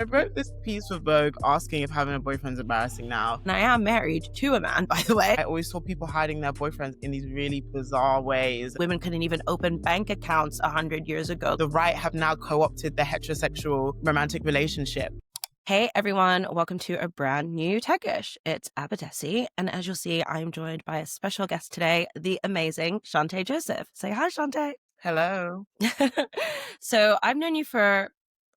I wrote this piece for Vogue asking if having a boyfriend's embarrassing now. And I am married to a man, by the way. I always saw people hiding their boyfriends in these really bizarre ways. Women couldn't even open bank accounts 100 years ago. The right have now co-opted the heterosexual romantic relationship. Hey everyone, welcome to a brand new Techish. It's Abadesi, and as you'll see, I'm joined by a special guest today, the amazing Chanté Joseph. Say hi, Chanté. Hello. So I've known you for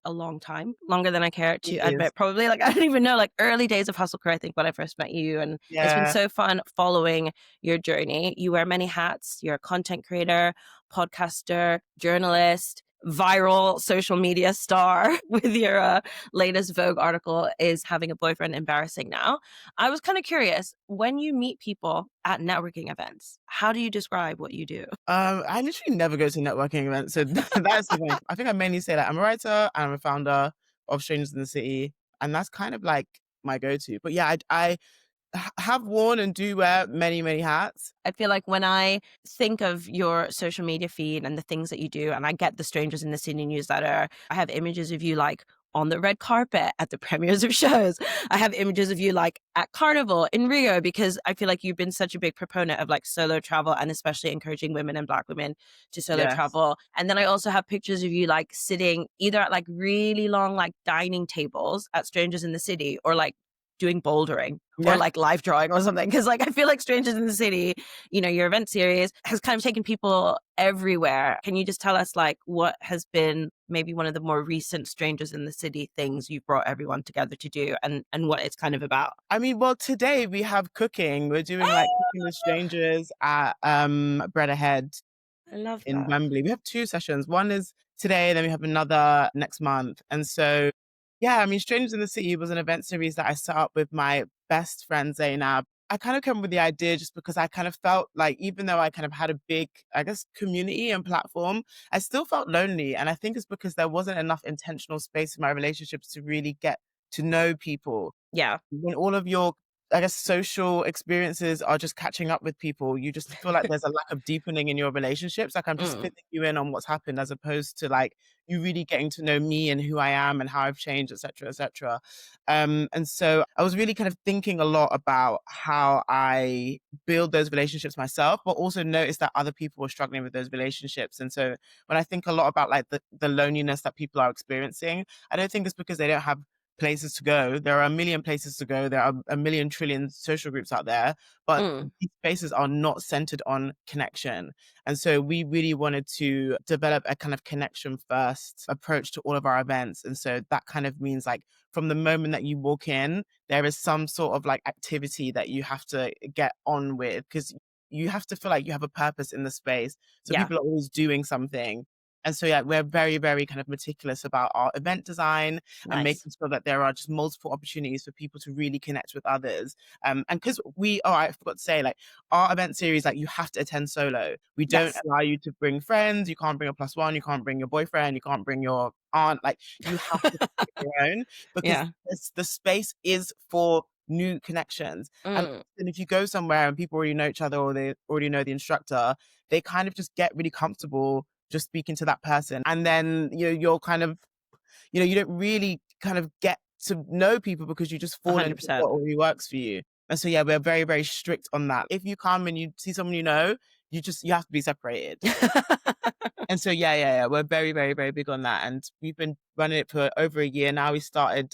a long time, longer than I care to Years. admit, probably. I don't even know, early days of Hustle Crew, I think, when I first met you. And It's been so fun following your journey. You wear many hats. You're a content creator, podcaster, journalist, viral social media star with your latest Vogue article, Is Having a Boyfriend Embarrassing Now? I was kind of curious, when you meet people at networking events, how do you describe what you do? I literally never go to networking events, so that's the thing. I think I mainly say that I'm a writer and I'm a founder of Strangers in the City, and that's kind of like my go-to. But yeah, I have worn and do wear many hats. I feel like when I think of your social media feed and the things that you do, and I get the Strangers in the City newsletter, I have images of you on the red carpet at the premieres of shows. I have images of you at Carnival in Rio, because I feel like you've been such a big proponent of solo travel, and especially encouraging women and Black women to solo travel. And then I also have pictures of you sitting either at really long dining tables at Strangers in the City, or doing bouldering or life drawing or something. Because I feel like Strangers in the City, your event series has kind of taken people everywhere. Can you just tell us what has been maybe one of the more recent Strangers in the City things you've brought everyone together to do, and what it's kind of about? I mean, well, today we have cooking. We're doing cooking with strangers at Bread Ahead I love in that. Wembley. We have 2 sessions. One is today, then we have another next month. And so, yeah, I mean, Strangers in the City was an event series that I set up with my best friend Zainab. I kind of came up with the idea just because I kind of felt like, even though I kind of had a big, I guess, community and platform, I still felt lonely. And I think it's because there wasn't enough intentional space in my relationships to really get to know people. Yeah. When all of your, I guess, social experiences are just catching up with people, you just feel like there's a lack of deepening in your relationships. I'm just filling you in on what's happened, as opposed to you really getting to know me and who I am and how I've changed, et cetera, et cetera. And so I was really kind of thinking a lot about how I build those relationships myself, but also notice that other people are struggling with those relationships. And so when I think a lot about the loneliness that people are experiencing, I don't think it's because they don't have places to go. There are a million places to go. There are a million trillion social groups out there, but these spaces are not centered on connection. And so we really wanted to develop a kind of connection first approach to all of our events. And so that kind of means from the moment that you walk in, there is some sort of activity that you have to get on with, because you have to feel like you have a purpose in the space. So people are always doing something. And so, we're very, very kind of meticulous about our event design and making sure that there are just multiple opportunities for people to really connect with others. And because I forgot to say, our event series, you have to attend solo. We don't allow you to bring friends. You can't bring a +1. You can't bring your boyfriend. You can't bring your aunt. You have to pick your own, because the space is for new connections. And if you go somewhere and people already know each other, or they already know the instructor, they kind of just get really comfortable just speaking to that person. And then you're kind of, you don't really kind of get to know people, because you just fall into what already works for you. And so, we're very, very strict on that. If you come and you see someone you have to be separated. And so, we're very, very, very big on that. And we've been running it for over a year now. We started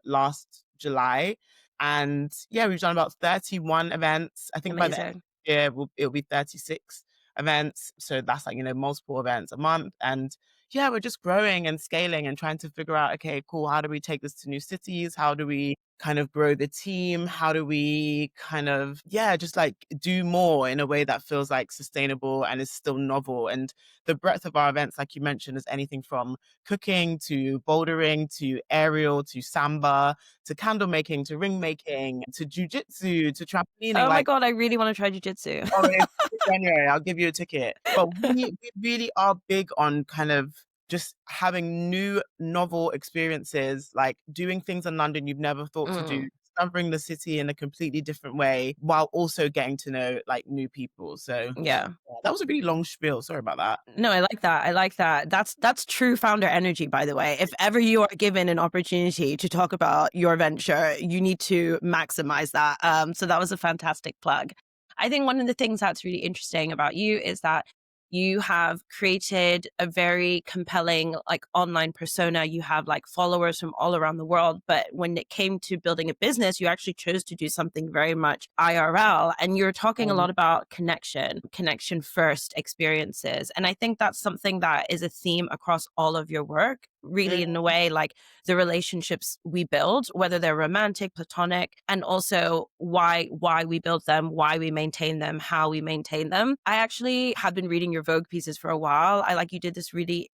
last July. And we've done about 31 events. I think by the end of the year, it'll be 36 events. So that's multiple events a month. And we're just growing and scaling and trying to figure out, okay, cool, how do we take this to new cities? How do we kind of grow the team? How do we kind of, just do more in a way that feels sustainable and is still novel? And the breadth of our events, like you mentioned, is anything from cooking to bouldering to aerial to samba to candle making to ring making to jujitsu to trampolining. Oh my God, I really want to try jujitsu. Oh, it's January, I'll give you a ticket. But we really are big on kind of just having new novel experiences, doing things in London you've never thought to do, discovering the city in a completely different way while also getting to know like new people. So Yeah. yeah, that was a really long spiel. Sorry about that. No, I like that. I like that. That's true founder energy, by the way. If ever you are given an opportunity to talk about your venture, you need to maximize that. So that was a fantastic plug. I think one of the things that's really interesting about you is that you have created a very compelling like online persona. You have like followers from all around the world. But when it came to building a business, you actually chose to do something very much IRL. And you're talking a lot about connection first experiences. And I think that's something that is a theme across all of your work, really, in a way, like the relationships we build, whether they're romantic, platonic, and also why we build them, why we maintain them, how we maintain them. I actually have been reading your Vogue pieces for a while. I like you did this really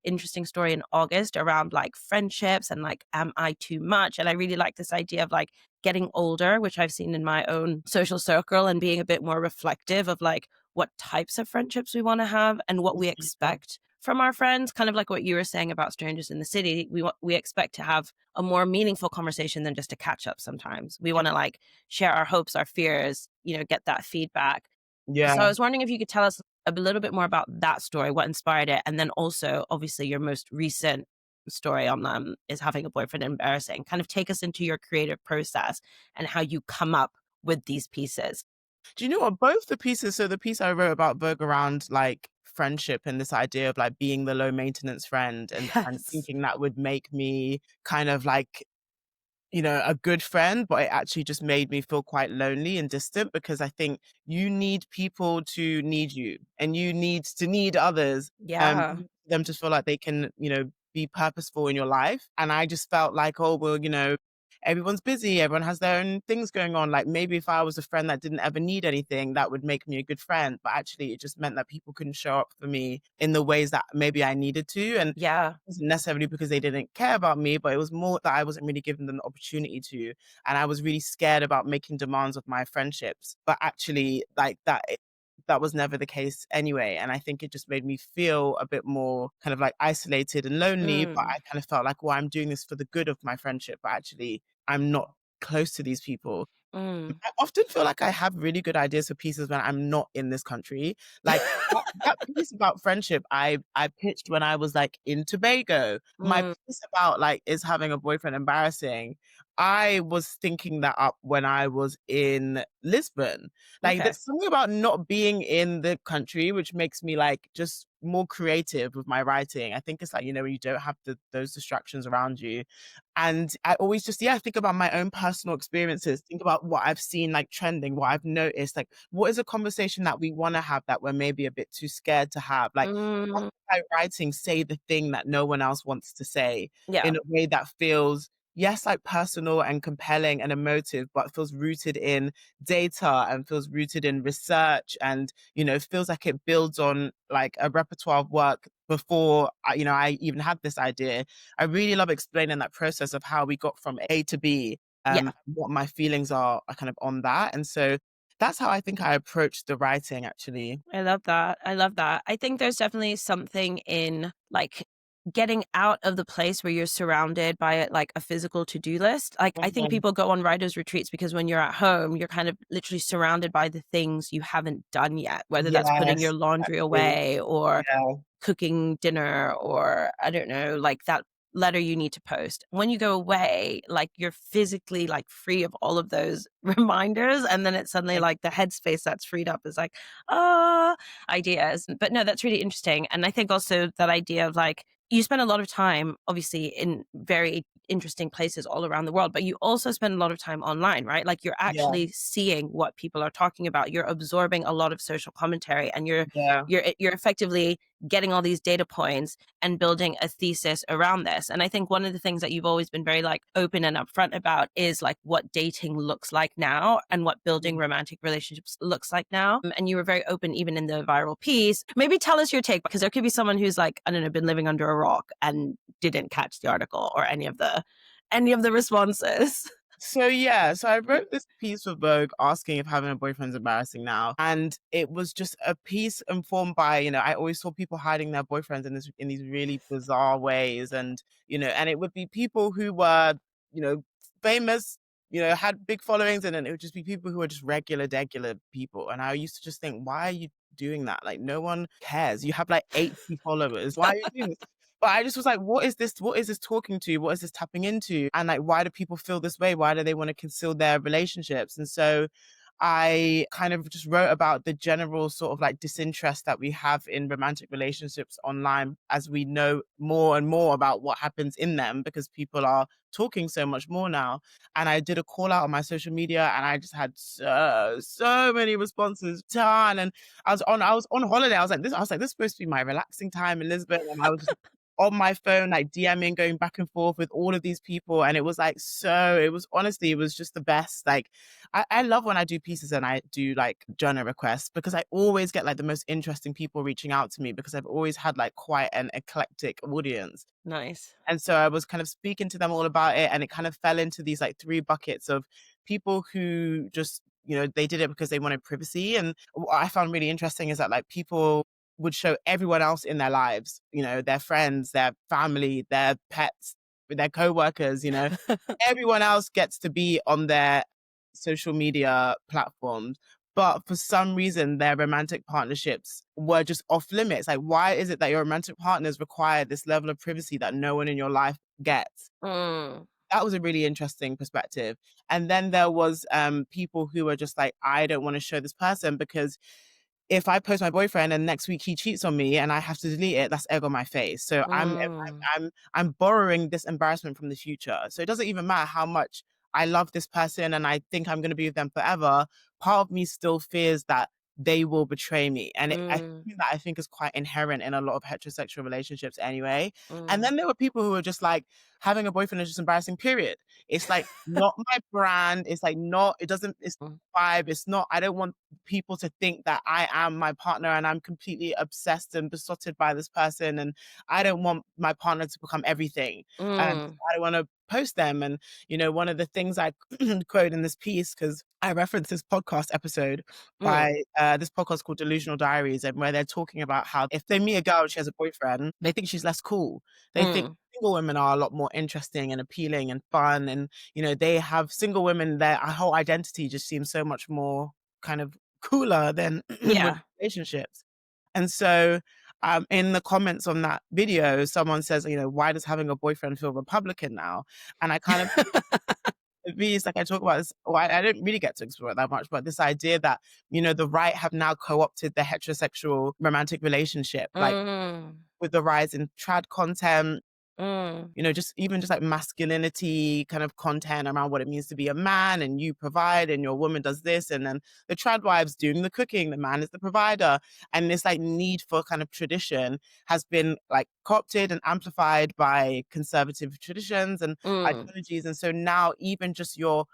interesting story in August around like friendships and like am I too much? And I really like this idea of like getting older, which I've seen in my own social circle, and being a bit more reflective of like what types of friendships we want to have and what we expect from our friends, kind of like what you were saying about strangers in the city. We expect to have a more meaningful conversation than just a catch up sometimes. We want to like share our hopes, our fears, get that feedback. So I Yeah. was wondering if you could tell us a little bit more about that story, what inspired it, and then also obviously your most recent story on is having a boyfriend embarrassing. Kind of take us into your creative process and how you come up with these pieces. Do you know what? Both the pieces, so the piece I wrote about Vogue around like friendship and this idea of like being the low maintenance friend and Yes. thinking that would make me kind of like, a good friend, but it actually just made me feel quite lonely and distant because I think you need people to need you and you need to need others. Yeah. You need them to feel like they can, be purposeful in your life. And I just felt like, oh, well, everyone's busy, everyone has their own things going on. Like maybe if I was a friend that didn't ever need anything, that would make me a good friend. But actually, it just meant that people couldn't show up for me in the ways that maybe I needed to. And Yeah. wasn't necessarily because they didn't care about me, but it was more that I wasn't really giving them the opportunity to. And I was really scared about making demands of my friendships. But actually, like that was never the case anyway. And I think it just made me feel a bit more kind of like isolated and lonely. But Mm, I kind of felt like, well, I'm doing this for the good of my friendship, but actually, I'm not close to these people. mm. I often feel like I have really good ideas for pieces when I'm not in this country. Like that piece about friendship I pitched when I was like in Tobago. My Mm. piece about like is having a boyfriend embarrassing. I was thinking that up when I was in Lisbon. Like Okay. there's something about not being in the country which makes me like just more creative with my writing. I think it's like, when you don't have those distractions around you. And I always just, yeah, think about my own personal experiences, think about what I've seen like trending, what I've noticed, like what is a conversation that we want to have that we're maybe a bit too scared to have? Like, how Mm, can I writing say the thing that no one else wants to say yeah. in a way that feels, yes, like personal and compelling and emotive, but feels rooted in data and feels rooted in research and, feels like it builds on like a repertoire of work before I even had this idea. I really love explaining that process of how we got from A to B, Yeah. what my feelings are kind of on that. And so that's how I think I approached the writing actually. I love that. I love that. I think there's definitely something in like getting out of the place where you're surrounded by like a physical to-do list. Like I think Mhm. people go on writers retreats because when you're at home, you're kind of literally surrounded by the things you haven't done yet, whether that's putting Yes, your laundry exactly. away or Yeah. cooking dinner or I don't know, like that letter you need to post. When you go away, like you're physically like free of all of those reminders. And then it's suddenly like the headspace that's freed up is like, ah, ideas. But no, that's really interesting. And I think also that idea of like, you spend a lot of time, obviously, in very interesting places all around the world, but you also spend a lot of time online, right? Like you're Yeah. actually seeing what people are talking about. You're absorbing a lot of social commentary, and Yeah. you're effectively getting all these data points and building a thesis around this. And I think one of the things that you've always been very like open and upfront about is like what dating looks like now and what building romantic relationships looks like now. And you were very open even in the viral piece. Maybe tell us your take, because there could be someone who's like, I don't know, been living under a rock and didn't catch the article or any of the responses. So yeah, so I wrote this piece for Vogue asking if having a boyfriend's embarrassing now. And it was just a piece informed by, I always saw people hiding their boyfriends in these really bizarre ways. And it would be people who were, famous, had big followings, and then it would just be people who are just regular, degular people. And I used to just think, why are you doing that? Like, no one cares. You have like 80 followers. Why are you doing this? But I just was like, what is this? What is this talking to? What is this tapping into? And like, why do people feel this way? Why do they want to conceal their relationships? And so I kind of just wrote about the general sort of like disinterest that we have in romantic relationships online as we know more and more about what happens in them because people are talking so much more now. And I did a call out on my social media and I just had so many responses, ton. And I was on holiday. I was like, this is supposed to be my relaxing time in Lisbon. And I was just on my phone, like DMing, going back and forth with all of these people. And it was like, it was honestly, it was just the best. Like, I love when I do pieces and I do like journal requests because I always get like the most interesting people reaching out to me because I've always had like quite an eclectic audience. Nice. And so I was kind of speaking to them all about it, and it kind of fell into these like three buckets of people who just, they did it because they wanted privacy. And what I found really interesting is that like people would show everyone else in their lives, their friends, their family, their pets, their co-workers, everyone else gets to be on their social media platforms. But for some reason, their romantic partnerships were just off limits. Like, why is it that your romantic partners require this level of privacy that no one in your life gets? Mm. That was a really interesting perspective. And then there was people who were just like, I don't want to show this person because if I post my boyfriend and next week he cheats on me and I have to delete it, that's egg on my face. So Mm. I'm borrowing this embarrassment from the future. So it doesn't even matter how much I love this person and I think I'm going to be with them forever. Part of me still fears that they will betray me, and Mm. I think is quite inherent in a lot of heterosexual relationships anyway. And Mm. then there were people who were just like, having a boyfriend is just embarrassing. Period. It's like not my brand. It's like not. It doesn't. It's Mm. vibe. It's not. I don't want people to think that I am my partner and I'm completely obsessed and besotted by this person. And I don't want my partner to become everything. And Mm. I don't want to post them. And, one of the things I quote in this piece, because I referenced this podcast episode Mm. by this podcast called Delusional Diaries, and where they're talking about how if they meet a girl and she has a boyfriend, they think she's less cool. They think Mm. single women are a lot more interesting and appealing and fun. And, they have single women, their whole identity just seems so much more kind of cooler than with Yeah. relationships. And so in the comments on that video, someone says, why does having a boyfriend feel Republican now? And I kind of, it means like I talk about this, well, I didn't really get to explore it that much, but this idea that, the right have now co-opted the heterosexual romantic relationship, like Mm. with the rise in trad content, Mm. just even just like masculinity kind of content around what it means to be a man, and you provide and your woman does this, and then the trad wives doing the cooking, the man is the provider. And this like need for kind of tradition has been like co-opted and amplified by conservative traditions and Mm. ideologies. And so now even just your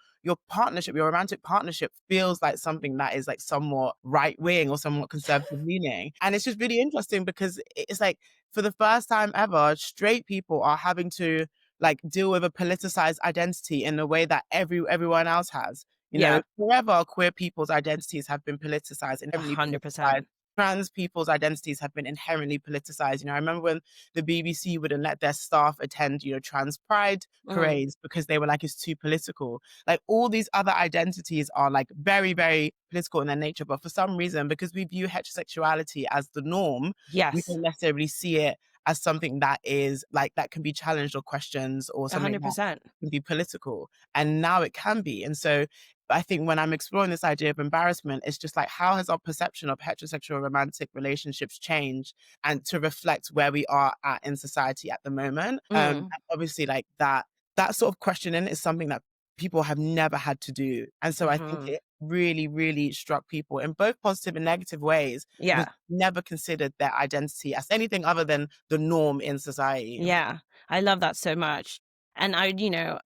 partnership, your romantic partnership feels like something that is like somewhat right wing or somewhat conservative leaning. And it's just really interesting because it's like for the first time ever, straight people are having to like deal with a politicized identity in a way that everyone else has. Yeah. Forever queer people's identities have been politicized, inherently politicized. 100%. Trans people's identities have been inherently politicized. I remember when the BBC wouldn't let their staff attend, trans pride Mm. parades because they were like, it's too political. Like all these other identities are like very, very political in their nature. But for some reason, because we view heterosexuality as the norm, we Yes. don't necessarily see it as something that is like that can be challenged or questioned or something that 100%. can be political. And now it can be. And so I think when I'm exploring this idea of embarrassment, it's just like, how has our perception of heterosexual romantic relationships changed and to reflect where we are at in society at the moment? And Mm. obviously like that sort of questioning is something that people have never had to do. And so I think Mhm. it really, really struck people in both positive and negative ways because Yeah. never considered their identity as anything other than the norm in society. Yeah. I love that so much. And I,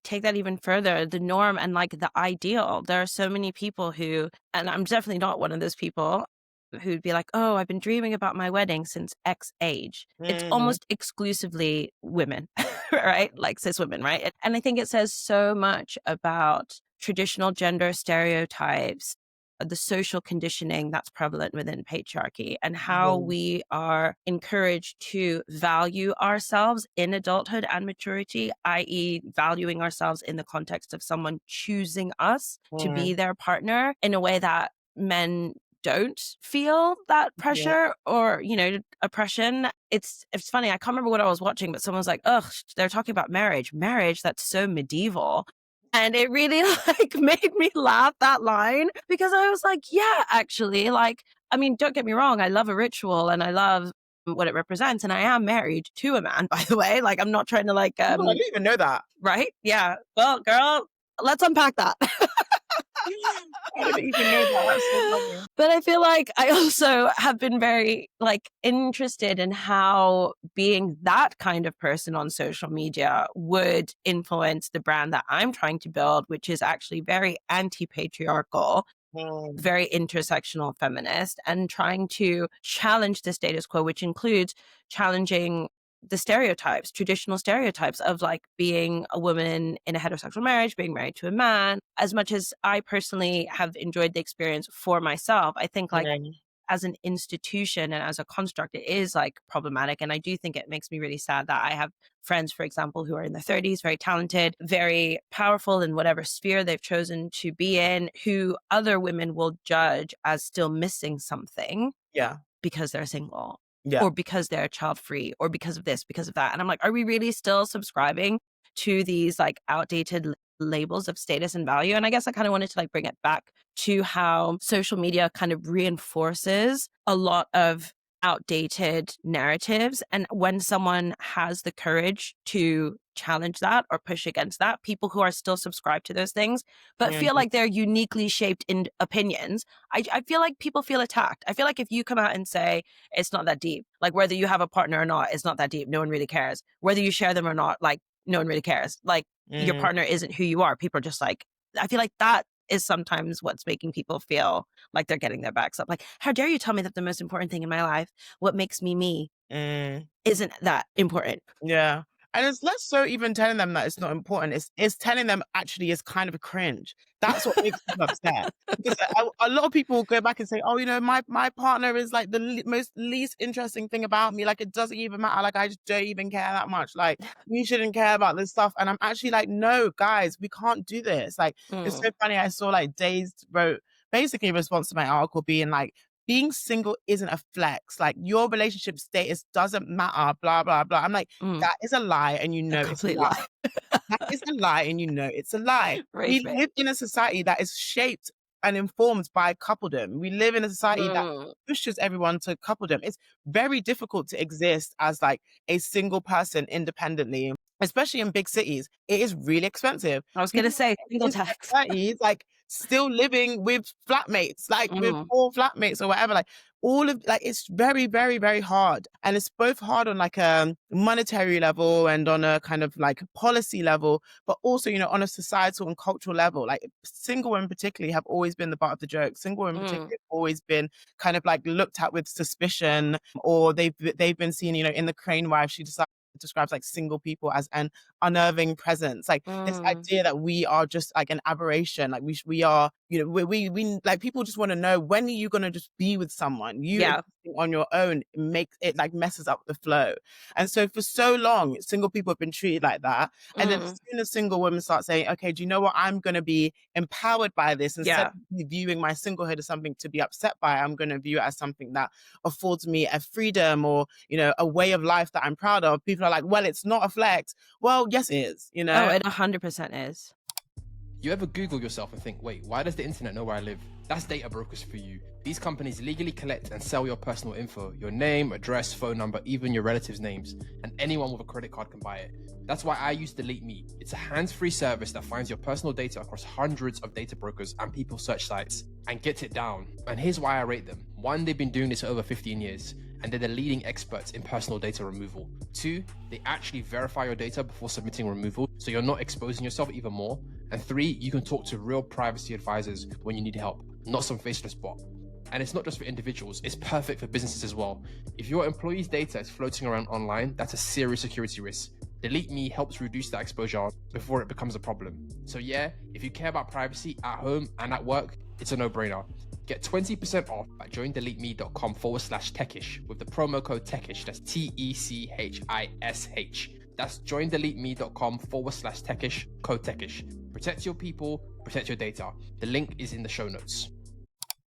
take that even further, the norm and like the ideal. There are so many people who, and I'm definitely not one of those people who'd be like, oh, I've been dreaming about my wedding since X age. It's Mhm. almost exclusively women, right? Like cis women, right? And I think it says so much about traditional gender stereotypes the social conditioning that's prevalent within patriarchy and how Mm, we are encouraged to value ourselves in adulthood and maturity, i.e., valuing ourselves in the context of someone choosing us to be mm, their partner in a way that men don't feel that yeah. pressure or, oppression. It's funny. I can't remember what I was watching, but someone was like, "Ugh, they're talking about marriage. Marriage, that's so medieval." And it really like made me laugh, that line, because I was like, yeah, actually, like, I mean, don't get me wrong, I love a ritual and I love what it represents. And I am married to a man, by the way. Like, I'm not trying to like Oh, I didn't even know that. right? Yeah. Well, girl, let's unpack that. I didn't even know that. That's so funny. But I feel like I also have been very like interested in how being that kind of person on social media would influence the brand that I'm trying to build, which is actually very anti-patriarchal, Mm, very intersectional feminist, and trying to challenge the status quo, which includes challenging the stereotypes, traditional stereotypes of like being a woman in a heterosexual marriage, being married to a man. As much as I personally have enjoyed the experience for myself, I think like mm, as an institution and as a construct, it is like problematic. And I do think it makes me really sad that I have friends, for example, who are in their 30s, very talented, very powerful in whatever sphere they've chosen to be in, who other women will judge as still missing something yeah, because they're single yeah. or because they're child free or because of this, because of that. And I'm like, are we really still subscribing to these like outdated labels of status and value? And I guess I kind of wanted to like bring it back to how social media kind of reinforces a lot of outdated narratives. And when someone has the courage to challenge that or push against that, people who are still subscribed to those things, but feel Mm, like they're uniquely shaped in opinions, I feel like people feel attacked. I feel like if you come out and say, it's not that deep, like whether you have a partner or not, it's not that deep. No one really cares. Whether you share them or not, like no one really cares. Like your mm, partner isn't who you are. People are just like, I feel like that is sometimes what's making people feel like they're getting their backs up. Like, how dare you tell me that the most important thing in my life, what makes me me, mm. isn't that important? Yeah. And it's less so even telling them that it's not important. It's telling them actually is kind of a cringe. That's what makes people upset. Because a lot of people go back and say, "Oh, my partner is like the most least interesting thing about me. Like it doesn't even matter. Like I just don't even care that much. Like you shouldn't care about this stuff." And I'm actually like, "No, guys, we can't do this." Like it's Mm, so funny. I saw like Dazed wrote basically a response to my article being like, being single isn't a flex. Like your relationship status doesn't matter, blah, blah, blah. I'm like, mm, that is a lie and you a know it's a complete lie. lie. That is a lie and you know it's a lie. Rage We bait. live in a society that is shaped and informed by coupledom. We live in a society that Mm, pushes everyone to coupledom. It's very difficult to exist as like a single person independently, especially in big cities. It is really expensive. I was going to People say single in tax. their 30s, like still living with flatmates, like with Mm, 4 flatmates or whatever. Like all of like it's very, very, very hard. And it's both hard on like a monetary level and on a kind of like policy level, but also, on a societal and cultural level. Like single women particularly have always been the butt of the joke. Single women mm, particularly have always been kind of like looked at with suspicion, or they've been seen, in the Crane Wife, she describes like single people as an unnerving presence. Like this mm. idea that we are just like an aberration, like we are, we like people just want to know, when are you going to just be with someone? You Yeah. existing on your own makes it like messes up the flow. And so for so long single people have been treated like that, and then as Mm, soon as single women start saying, okay, do you know what, I'm going to be empowered by this, instead yeah. of viewing my singlehood as something to be upset by, I'm going to view it as something that affords me a freedom, or a way of life that I'm proud of. People are like, well, it's not a flex. Well, yes it is. Oh, it 100% is. You ever Google yourself and think, wait, why does the internet know where I live? That's data brokers for you. These companies legally collect and sell your personal info, your name, address, phone number, even your relatives' names, and anyone with a credit card can buy it. That's why I use Delete Me. It's a hands-free service that finds your personal data across hundreds of data brokers and people search sites and gets it down. And here's why I rate them. 1, they've been doing this for over 15 years, and they're the leading experts in personal data removal. 2, they actually verify your data before submitting removal, so you're not exposing yourself even more. And 3, you can talk to real privacy advisors when you need help, not some faceless bot. And it's not just for individuals, it's perfect for businesses as well. If your employees' data is floating around online, that's a serious security risk. Delete Me helps reduce that exposure before it becomes a problem. So yeah, if you care about privacy at home and at work, It's a no-brainer. Get 20% off at joindeleteme.com/techish with the promo code Techish. That's TECHISH. That's joindeleteme.com/techish, code Techish. Protect your people, protect your data. The link is in the show notes.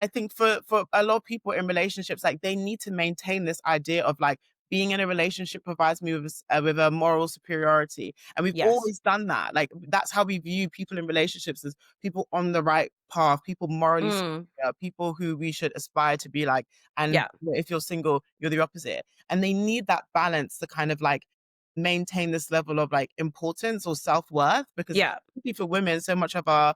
I think for a lot of people in relationships, like they need to maintain this idea of like being in a relationship provides me with a moral superiority, and we've Yes. always done that. Like that's how we view people in relationships, as people on the right path, people morally superior, people who we should aspire to be like. And Yeah. if you're single, you're the opposite, and they need that balance to kind of like maintain this level of like importance or self-worth, because Yeah. particularly for women, so much of how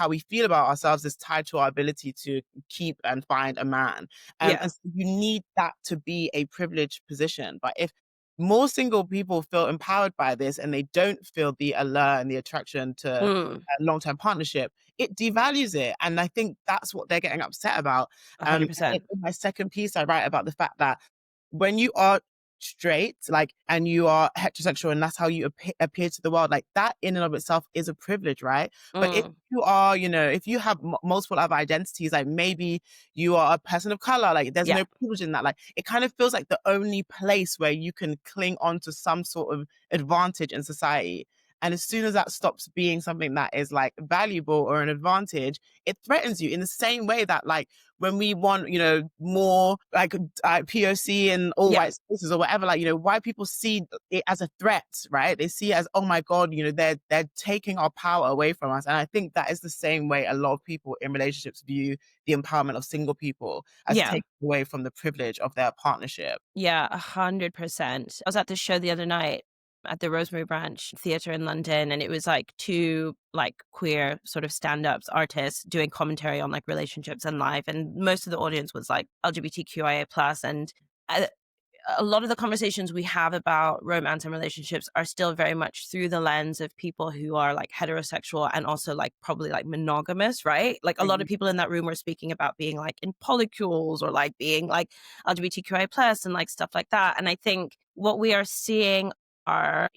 we feel about ourselves is tied to our ability to keep and find a man. Yeah. And so you need that to be a privileged position. But if more single people feel empowered by this and they don't feel the allure and the attraction to a long-term partnership, it devalues it. And I think that's what they're getting upset about. 100%. In my second piece, I write about the fact that when you are straight, like, and you are heterosexual, and that's how you appear to the world, like that in and of itself is a privilege, right? But if you are, if you have multiple other identities, like maybe you are a person of color, like there's no privilege in that. Like it kind of feels like the only place where you can cling on to some sort of advantage in society. And as soon as that stops being something that is like valuable or an advantage, it threatens you in the same way that like when we want, more like POC and all white spaces or whatever, like, white people see it as a threat, right? They see it as, oh my God, they're taking our power away from us. And I think that is the same way a lot of people in relationships view the empowerment of single people, as taking away from the privilege of their partnership. Yeah, 100%. I was at this show the other night at the Rosemary Branch Theatre in London, and it was like two like queer sort of stand-ups artists doing commentary on like relationships and life, and most of the audience was like LGBTQIA+, and a lot of the conversations we have about romance and relationships are still very much through the lens of people who are like heterosexual and also like probably like monogamous, right? Like a lot of people in that room were speaking about being like in polycules or like being like LGBTQI+ and like stuff like that. And I think what we are seeing are,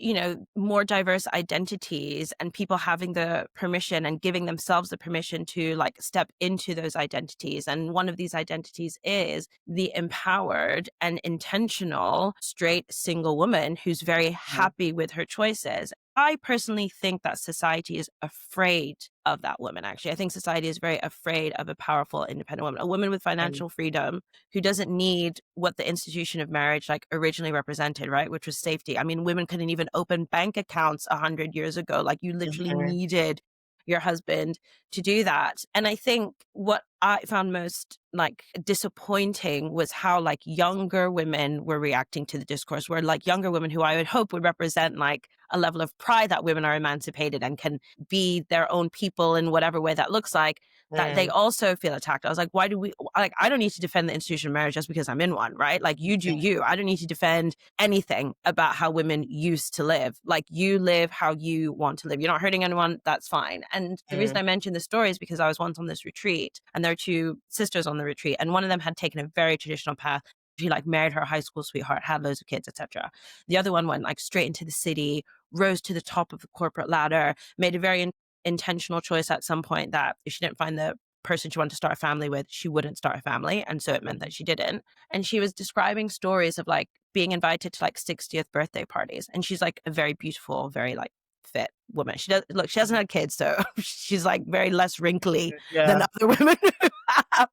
more diverse identities and people having the permission and giving themselves the permission to like step into those identities. And one of these identities is the empowered and intentional straight single woman who's very happy with her choices. I personally think that society is afraid of that woman, actually. I think society is very afraid of a powerful, independent woman, a woman with financial freedom who doesn't need what the institution of marriage like originally represented, right? Which was safety. I mean, women couldn't even open bank accounts 100 years ago. Like you literally needed your husband to do that. And I think what I found most like disappointing was how like younger women were reacting to the discourse, where like younger women who I would hope would represent like a level of pride that women are emancipated and can be their own people in whatever way that looks like, that they also feel attacked. I was like, why do we, like, I don't need to defend the institution of marriage just because I'm in one, right? Like you do you. I don't need to defend anything about how women used to live. Like you live how you want to live. You're not hurting anyone. That's fine. And the reason I mentioned this story is because I was once on this retreat and there are two sisters on the retreat, and one of them had taken a very traditional path. She like married her high school sweetheart, had loads of kids, etc. The other one went like straight into the city, rose to the top of the corporate ladder, made a very intentional choice at some point that if she didn't find the person she wanted to start a family with, she wouldn't start a family. And so it meant that she didn't. And she was describing stories of like being invited to like 60th birthday parties. And she's like a very beautiful, very like fit woman. She hasn't had kids, so she's like very less wrinkly than other women who have.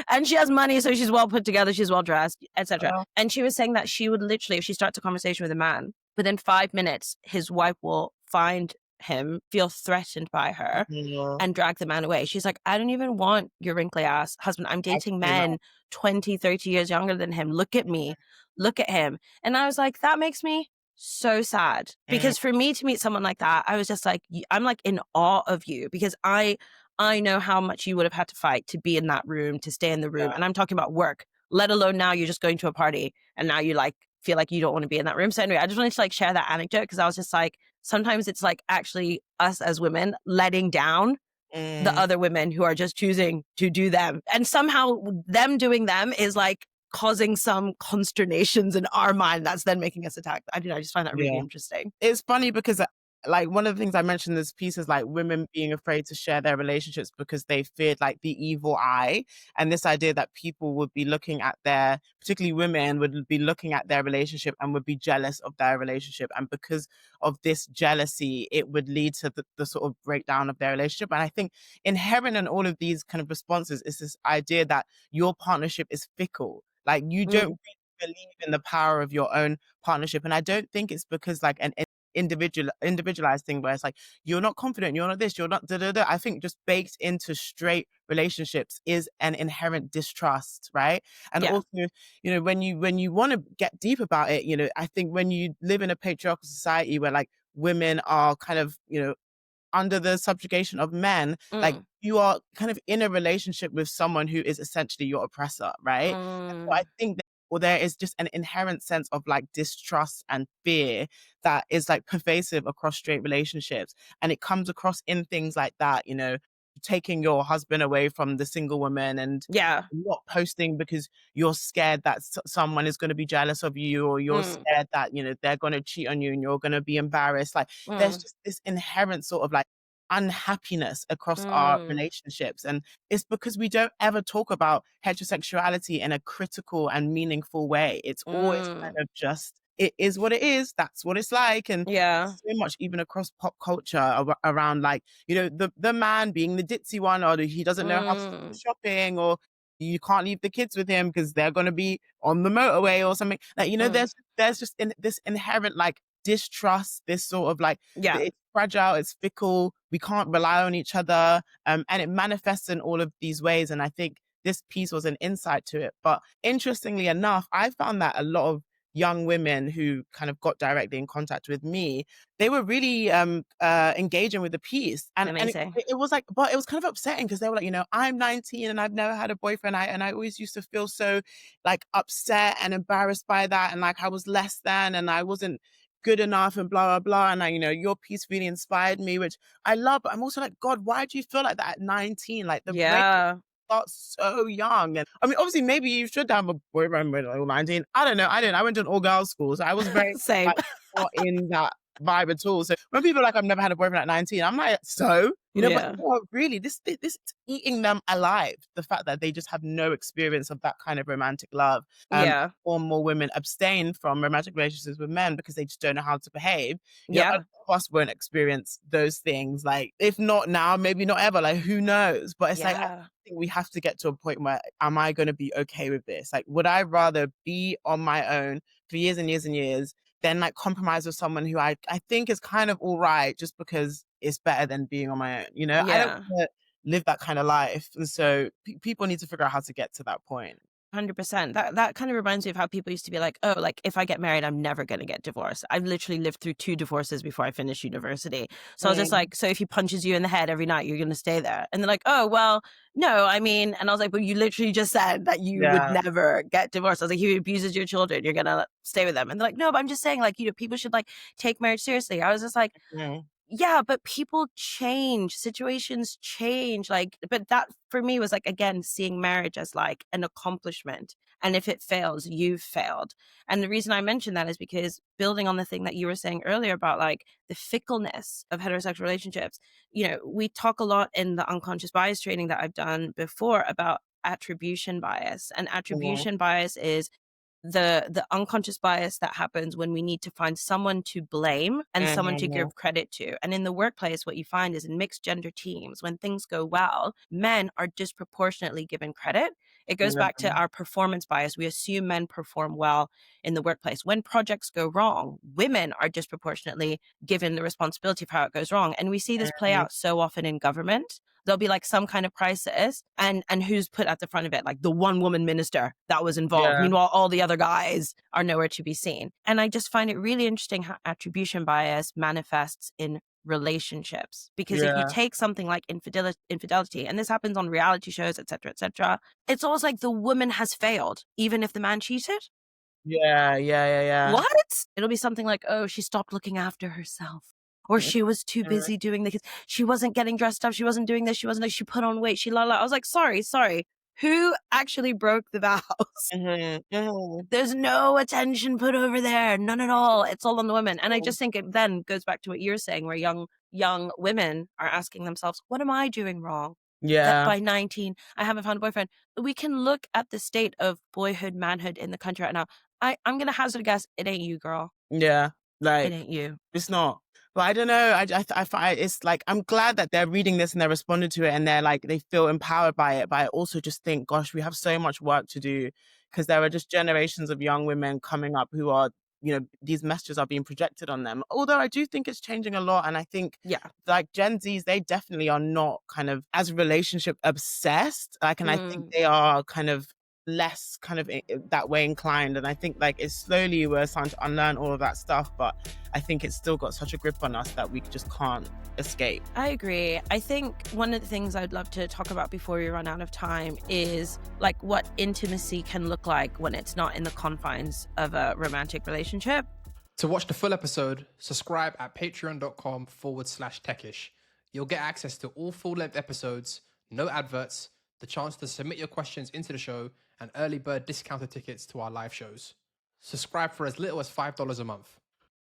And she has money, so she's well put together, she's well dressed, etc. And she was saying that she would literally, if she starts a conversation with a man, within 5 minutes, his wife will find him, feel threatened by her, and drag the man away. She's like, I don't even want your wrinkly ass husband. I'm dating men 20, 30 years younger than him. Look at me. Look at him. And I was like, that makes me so sad, because for me to meet someone like that, I was just like, I'm like in awe of you, because I know how much you would have had to fight to be in that room, to stay in the room. And I'm talking about work, let alone now you're just going to a party and now you like feel like you don't want to be in that room. So anyway, I just wanted to like share that anecdote, because I was just like, sometimes it's like actually us as women letting down the other women who are just choosing to do them. And somehow them doing them is like causing some consternations in our mind that's then making us attack. I just find that really interesting. It's funny because like one of the things I mentioned in this piece is like women being afraid to share their relationships because they feared like the evil eye, and this idea that people would be looking at their, particularly women would be looking at their relationship and would be jealous of their relationship, and because of this jealousy it would lead to the sort of breakdown of their relationship. And I think inherent in all of these kind of responses is this idea that your partnership is fickle, like you don't Mm. really believe in the power of your own partnership. And I don't think it's because like an individualized thing where it's like you're not confident, you're not this, you're not da da da. I think just baked into straight relationships is an inherent distrust, right? And Yeah. also, you know, when you want to get deep about it, you know, I think when you live in a patriarchal society where like women are kind of, you know, under the subjugation of men, like Mm. you are kind of in a relationship with someone who is essentially your oppressor, right? And so I Mm. think that, well, there is just an inherent sense of like distrust and fear that is like pervasive across straight relationships. And it comes across in things like that, you know, taking your husband away from the single woman and Yeah. not posting because you're scared that someone is going to be jealous of you, or you're Mm. scared that, you know, they're going to cheat on you and you're going to be embarrassed. Like there's Mm. just this inherent sort of like unhappiness across our Mm. relationships. And it's because we don't ever talk about heterosexuality in a critical and meaningful way. It's always kind Mm. of just, it is what it is. That's what it's like. And Yeah. there's so much even across pop culture around like, you know, the man being the ditzy one, or he doesn't know how to do Mm. shopping, or you can't leave the kids with him because they're going to be on the motorway or something. Like, you know, Mm. there's just this inherent like distrust, this sort of like, Yeah. it's fragile, it's fickle, we can't rely on each other, and it manifests in all of these ways. And I think this piece was an insight to it. But interestingly enough, I found that a lot of young women who kind of got directly in contact with me, they were really engaging with the piece. And Amazing. it was like, but it was kind of upsetting because they were like, you know, I'm 19 and I've never had a boyfriend. I always used to feel so like upset and embarrassed by that, and like I was less than and I wasn't good enough and blah blah blah. And I, you know, your piece really inspired me, which I love. But I'm also like, God, why do you feel like that at 19? Like the brain Yeah. starts so young. And I mean, obviously, maybe you should have a boyfriend when you're 19. I don't know. I didn't. I went to an all girls school, so I was very Same. like not in that vibe at all. So when people are like, I've never had a boyfriend at 19, I'm like, so, you know, but Yeah. no, really, this is eating them alive. The fact that they just have no experience of that kind of romantic love. Yeah. More and more women abstain from romantic relationships with men because they just don't know how to behave. You know, a Yeah. lot of us won't experience those things. Like, if not now, maybe not ever. Like, who knows? But it's like, I Yeah. think we have to get to a point where, am I going to be okay with this? Like, would I rather be on my own for years and years and years than like compromise with someone who I think is kind of all right just because it's better than being on my own? You know, I don't Yeah. want to live that kind of life. And so people need to figure out how to get to that point. 100%. That kind of reminds me of how people used to be like, oh, like if I get married, I'm never going to get divorced. I've literally lived through 2 divorces before I finished university. So I was just Mm, like, so if he punches you in the head every night, you're going to stay there. And they're like, oh, well, no, I mean, and I was like, but you literally just said that you would yeah. never get divorced. I was like, he abuses your children, you're going to stay with them. And they're like, no, but I'm just saying, like, you know, people should like take marriage seriously. I was just like, Mm, yeah, but people change, situations change. Like, but that for me was like, again, seeing marriage as like an accomplishment. And if it fails, you've failed. And the reason I mentioned that is because building on the thing that you were saying earlier about like the fickleness of heterosexual relationships, you know, we talk a lot in the unconscious bias training that I've done before about attribution bias. And mhm, attribution bias is the unconscious bias that happens when we need to find someone to blame and someone to mhm, give credit to. And in the workplace, what you find is in mixed gender teams, when things go well, men are disproportionately given credit. It goes back to yeah, our performance bias. We assume men perform well in the workplace. When projects go wrong, women are disproportionately given the responsibility for how it goes wrong. And we see this play mhm, out so often in government. There'll be like some kind of crisis and who's put at the front of it, like the one woman minister that was involved. yeah, Meanwhile, all the other guys are nowhere to be seen. And I just find it really interesting how attribution bias manifests in relationships. Because if you yeah, take something like infidelity, and this happens on reality shows, etc., it's almost like the woman has failed, even if the man cheated. yeah, yeah, yeah, yeah. What? It'll be something like, oh, she stopped looking after herself. Or Mhm, she was too mhm. busy doing the kids. She wasn't getting dressed up. She wasn't doing this. She wasn't, she put on weight. She la la. I was like, sorry. Who actually broke the vows? Mhm, mhm. There's no attention put over there, none at all. It's all on the women. And I just think it then goes back to what you're saying, where young women are asking themselves, what am I doing wrong? That Yeah, by 19, I haven't found a boyfriend. We can look at the state of boyhood, manhood in the country right now. I'm gonna hazard a guess, it ain't you, girl. yeah, It like ain't you. it's not. But I don't know. I find it's like I'm glad that they're reading this and they're responding to it and they're like they feel empowered by it. But I also just think, gosh, we have so much work to do because there are just generations of young women coming up who are, these messages are being projected on them. Although I do think it's changing a lot, and I think Yeah. like Gen Zs, they definitely are not kind of as relationship obsessed. Like, and I think Mm. they are kind of less kind of that way inclined. And I think like it's slowly we're starting to unlearn all of that stuff, but I think it's still got such a grip on us that we just can't escape. I agree. I think one of the things I'd love to talk about before we run out of time is like what intimacy can look like when it's not in the confines of a romantic relationship. To watch the full episode, subscribe at patreon.com/techish. You'll get access to all full-length episodes, no adverts, the chance to submit your questions into the show, and early bird discounted tickets to our live shows. Subscribe for as little as $5 a month.